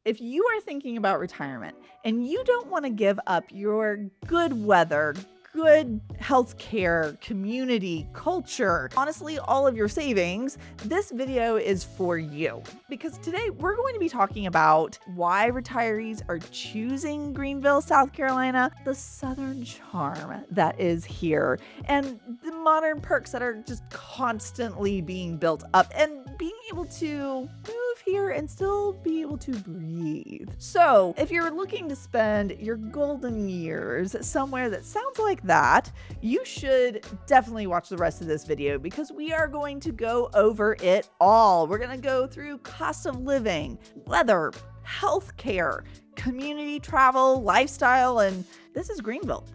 If you are thinking about retirement and you don't want to give up your good weather, good healthcare, community, culture, honestly, all of your savings, this video is for you. Because today we're going to be talking about why retirees are choosing Greenville, South Carolina, the Southern charm that is here, and the modern perks that are just constantly being built up, and being able to move here and still be able to breathe. So if you're looking to spend your golden years somewhere that sounds like that, you should definitely watch the rest of this video because we are going to go over it all. We're going to go through cost of living, weather, healthcare, community travel, lifestyle, and this is Greenville.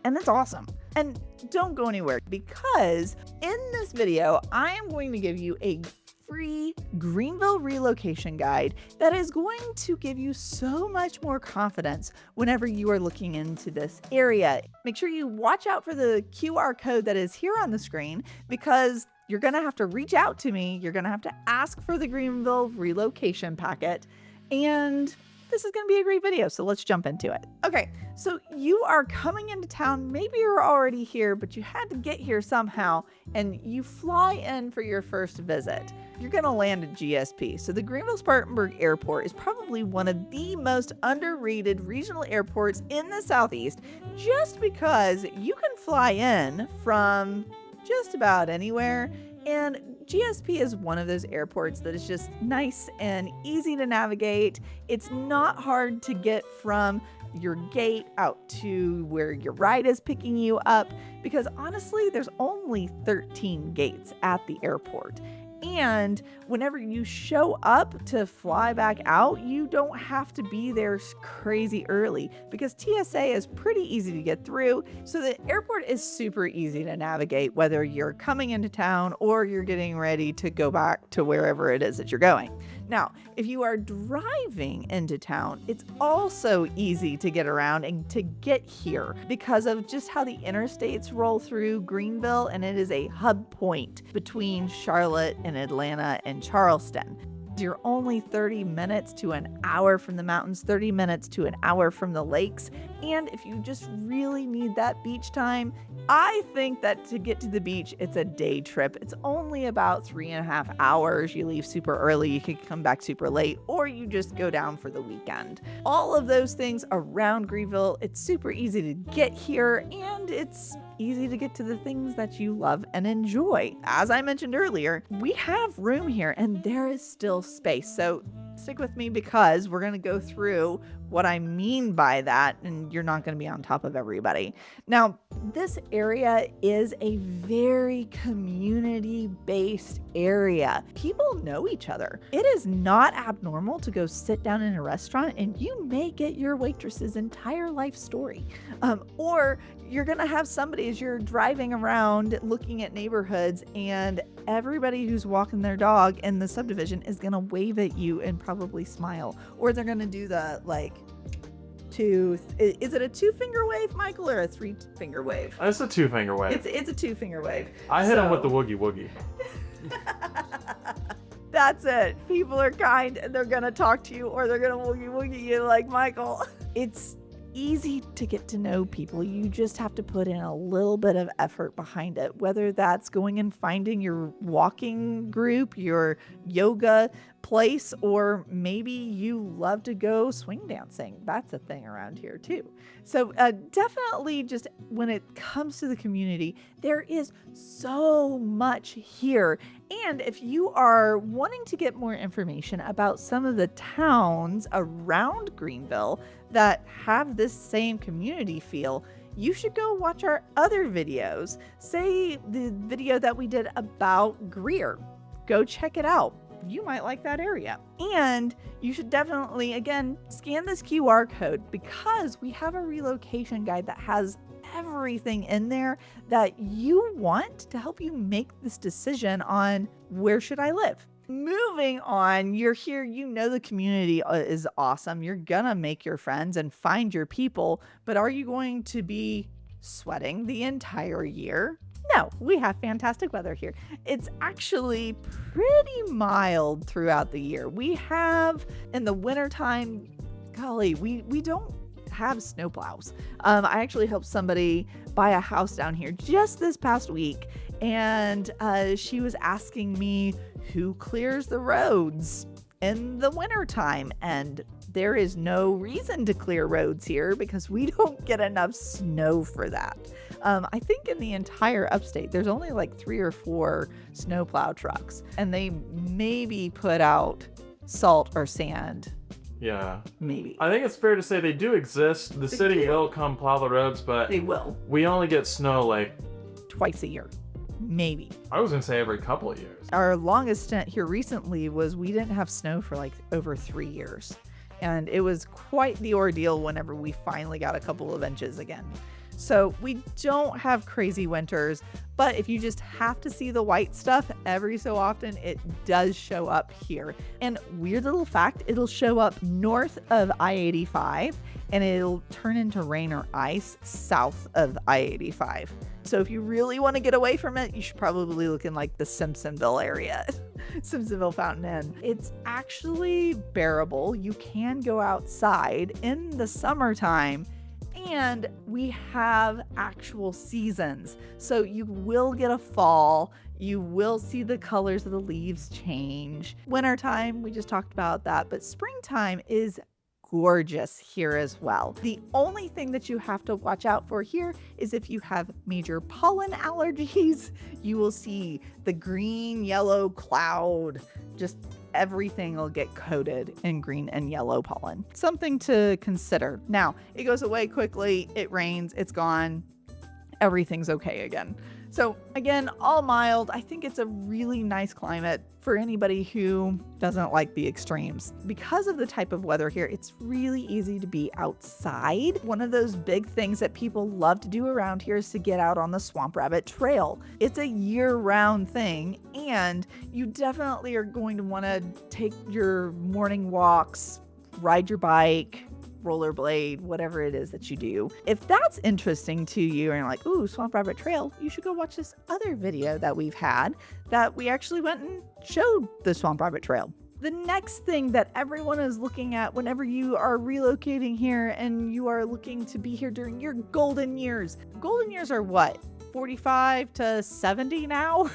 And that's awesome. And don't go anywhere because in this video, I am going to give you a free Greenville relocation guide that is going to give you so much more confidence whenever you are looking into this area. Make sure you watch out for the QR code that is here on the screen because you're going to have to reach out to me. You're going to have to ask for the Greenville relocation packet, and this is going to be a great video, so let's jump into it. Okay, so you are coming into town. Maybe you're already here, but you had to get here somehow, and you fly in for your first visit. You're going to land at GSP. So the Greenville-Spartanburg Airport is probably one of the most underrated regional airports in the Southeast, just because you can fly in from just about anywhere. And GSP is one of those airports that is just nice and easy to navigate. It's not hard to get from your gate out to where your ride is picking you up because honestly, there's only 13 gates at the airport. And whenever you show up to fly back out, you don't have to be there crazy early because TSA is pretty easy to get through. So the airport is super easy to navigate, whether you're coming into town or you're getting ready to go back to wherever it is that you're going. Now, if you are driving into town, it's also easy to get around and to get here because of just how the interstates roll through Greenville, and it is a hub point between Charlotte and Atlanta and Charleston. You're only 30 minutes to an hour from the mountains, 30 minutes to an hour from the lakes. And if you just really need that beach time, I think that to get to the beach, it's a day trip. It's only about 3.5 hours. You leave super early, you can come back super late, or you just go down for the weekend. All of those things around Greenville, it's super easy to get here, and it's easy to get to the things that you love and enjoy. As I mentioned earlier, we have room here and there is still space. So stick with me because we're going to go through what I mean by that, and you're not going to be on top of everybody. Now, this area is a very community-based area. People know each other. It is not abnormal to go sit down in a restaurant and you may get your waitress's entire life story. Or you're going to have somebody as you're driving around looking at neighborhoods and everybody who's walking their dog in the subdivision is going to wave at you and probably smile. Or they're going to do the is it a 2-finger wave, Michael, or a 3-finger wave? It's a 2-finger wave. It's a 2-finger wave. I hit him with the woogie woogie. That's it. People are kind and they're going to talk to you or they're going to woogie woogie you like Michael. It's easy to get to know people. You just have to put in a little bit of effort behind it, whether that's going and finding your walking group, your yoga place, or maybe you love to go swing dancing. That's a thing around here too. So definitely just when it comes to the community, there is so much here. And if you are wanting to get more information about some of the towns around Greenville that have this same community feel, you should go watch our other videos. Say the video that we did about Greer. Go check it out. You might like that area. And you should definitely, again, scan this QR code because we have a relocation guide that has everything in there that you want to help you make this decision on where should I live. Moving on, you're here, you know the community is awesome. You're gonna make your friends and find your people, but are you going to be sweating the entire year? No, we have fantastic weather here. It's actually pretty mild throughout the year. We have, in the wintertime, golly, we don't have snowplows. I actually helped somebody buy a house down here just this past week, and she was asking me who clears the roads in the wintertime, and there is no reason to clear roads here because we don't get enough snow for that. I think in the entire upstate, there's only like 3 or 4 snowplow trucks, and they maybe put out salt or sand. Yeah. Maybe. I think it's fair to say they do exist. The city will come plow the roads, but They will. we only get snow like, Twice a year. Maybe. I was going to say every couple of years. Our longest stint here recently was we didn't have snow for like over 3 years. And it was quite the ordeal whenever we finally got a couple of inches again. So we don't have crazy winters, but if you just have to see the white stuff every so often, it does show up here. And weird little fact, it'll show up north of I-85 and it'll turn into rain or ice south of I-85. So if you really want to get away from it, you should probably look in like the Simpsonville area, Simpsonville Fountain Inn. It's actually bearable. You can go outside in the summertime, and we have actual seasons. So you will get a fall. You will see the colors of the leaves change. Wintertime, we just talked about that, but springtime is gorgeous here as well. The only thing that you have to watch out for here is if you have major pollen allergies, you will see the green, yellow cloud. Just everything will get coated in green and yellow pollen. Something to consider. Now, it goes away quickly, it rains, it's gone, everything's okay again. So again, all mild. I think it's a really nice climate for anybody who doesn't like the extremes. Because of the type of weather here, it's really easy to be outside. One of those big things that people love to do around here is to get out on the Swamp Rabbit Trail. It's a year-round thing, and you definitely are going to want to take your morning walks, ride your bike, rollerblade, whatever it is that you do. If that's interesting to you and you're like, ooh, Swamp Rabbit Trail, you should go watch this other video that we've had that we actually went and showed the Swamp Rabbit Trail. The next thing that everyone is looking at whenever you are relocating here and you are looking to be here during your golden years. Golden years are what? 45 to 70 now?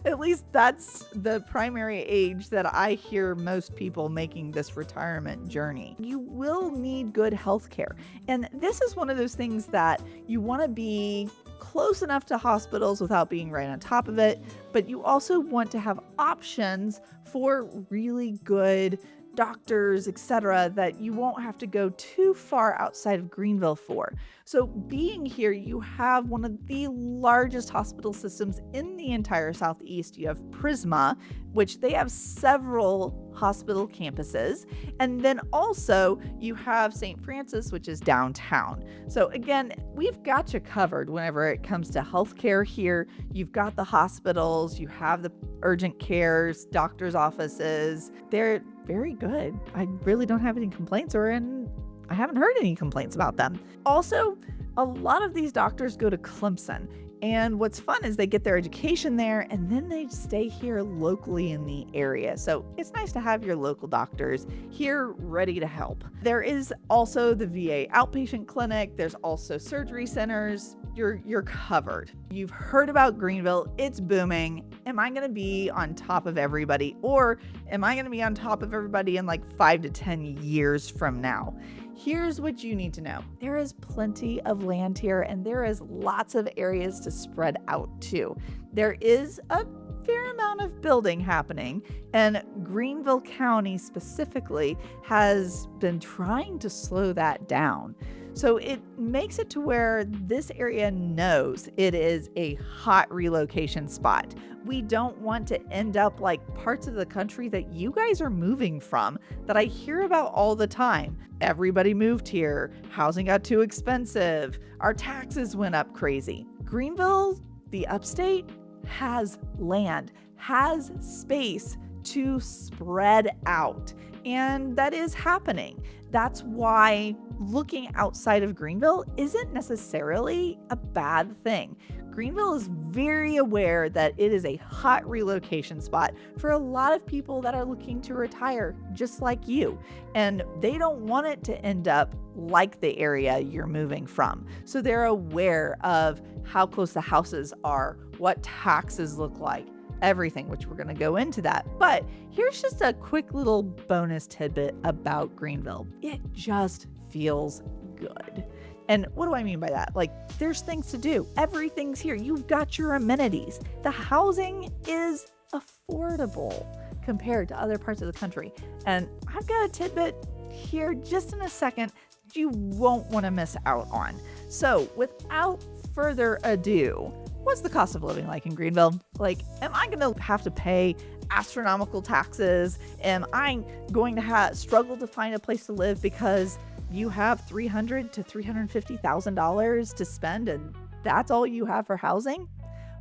At least that's the primary age that I hear most people making this retirement journey. You will need good health care. And this is one of those things that you want to be close enough to hospitals without being right on top of it, but you also want to have options for really good doctors, etc., that you won't have to go too far outside of Greenville for. So being here, you have one of the largest hospital systems in the entire Southeast. You have Prisma, which they have several hospital campuses. And then also you have St. Francis, which is downtown. So again, we've got you covered whenever it comes to healthcare here. You've got the hospitals, you have the urgent cares, doctor's offices. They're very good. I really don't have any complaints, I haven't heard any complaints about them. Also, a lot of these doctors go to Clemson. And what's fun is they get their education there and then they stay here locally in the area. So it's nice to have your local doctors here ready to help. There is also the VA outpatient clinic. There's also surgery centers. You're covered. You've heard about Greenville. It's booming. Am I going to be on top of everybody, or am I going to be on top of everybody in like 5 to 10 years from now? Here's what you need to know. There is plenty of land here and there is lots of areas to spread out to. There is a fair amount of building happening, and Greenville County specifically has been trying to slow that down. So it makes it to where this area knows it is a hot relocation spot. We don't want to end up like parts of the country that you guys are moving from that I hear about all the time. Everybody moved here. Housing got too expensive. Our taxes went up crazy. Greenville, the upstate, has land, has space to spread out. And that is happening. That's why looking outside of Greenville isn't necessarily a bad thing. Greenville is very aware that it is a hot relocation spot for a lot of people that are looking to retire, just like you. And they don't want it to end up like the area you're moving from. So they're aware of how close the houses are, what taxes look like, everything, which we're going to go into that. But here's just a quick little bonus tidbit about Greenville. It just feels good. And what do I mean by that? Like, there's things to do. Everything's here. You've got your amenities. The housing is affordable compared to other parts of the country. And I've got a tidbit here just in a second that you won't want to miss out on. So without further ado, what's the cost of living like in Greenville? Like, am I going to have to pay astronomical taxes? Am I going to struggle to find a place to live because you have $300,000 to $350,000 to spend and that's all you have for housing?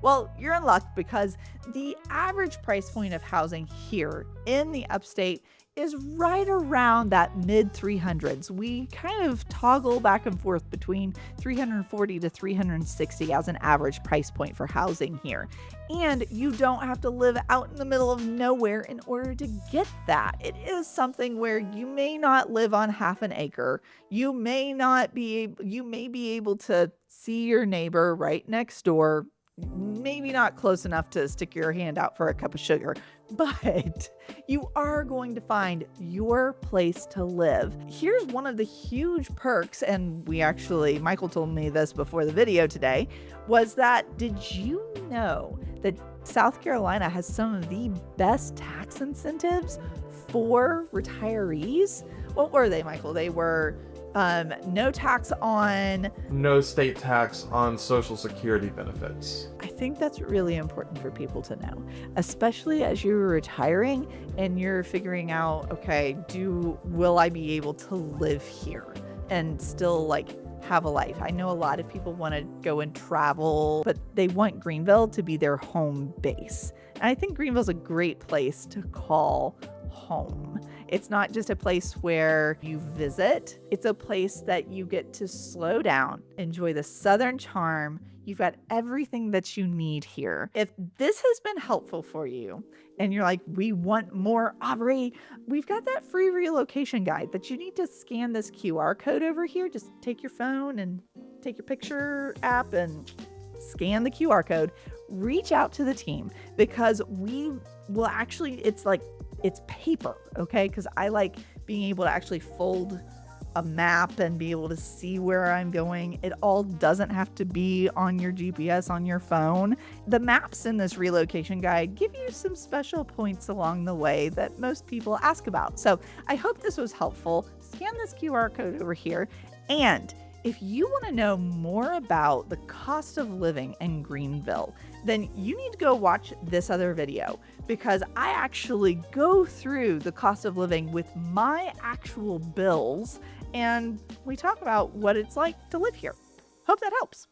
Well, you're in luck because the average price point of housing here in the upstate is right around that mid 300s. We kind of toggle back and forth between 340 to 360 as an average price point for housing here. And you don't have to live out in the middle of nowhere in order to get that. It is something where you may not live on half an acre. You may be able to see your neighbor right next door. Maybe not close enough to stick your hand out for a cup of sugar, but you are going to find your place to live. Here's one of the huge perks, and Michael told me this before the video today, was that did you know that South Carolina has some of the best tax incentives for retirees? What were they, Michael? They were no state tax on Social Security benefits. I think that's really important for people to know, especially as you're retiring and you're figuring out, okay, will I be able to live here and still have a life? I know a lot of people want to go and travel, but they want Greenville to be their home base. And I think Greenville's a great place to call home. It's not just a place where you visit. It's a place that you get to slow down, enjoy the Southern charm. You've got everything that you need here. If this has been helpful for you and you're like, we want more, Aubree, we've got that free relocation guide that you need to scan this QR code over here. Just take your phone and take your picture app and scan the QR code. Reach out to the team because we will actually, it's paper, okay? Because I like being able to actually fold a map and be able to see where I'm going. It all doesn't have to be on your GPS on your phone. The maps in this relocation guide give you some special points along the way that most people ask about. So I hope this was helpful. Scan this QR code over here. And if you want to know more about the cost of living in Greenville, then you need to go watch this other video because I actually go through the cost of living with my actual bills and we talk about what it's like to live here. Hope that helps.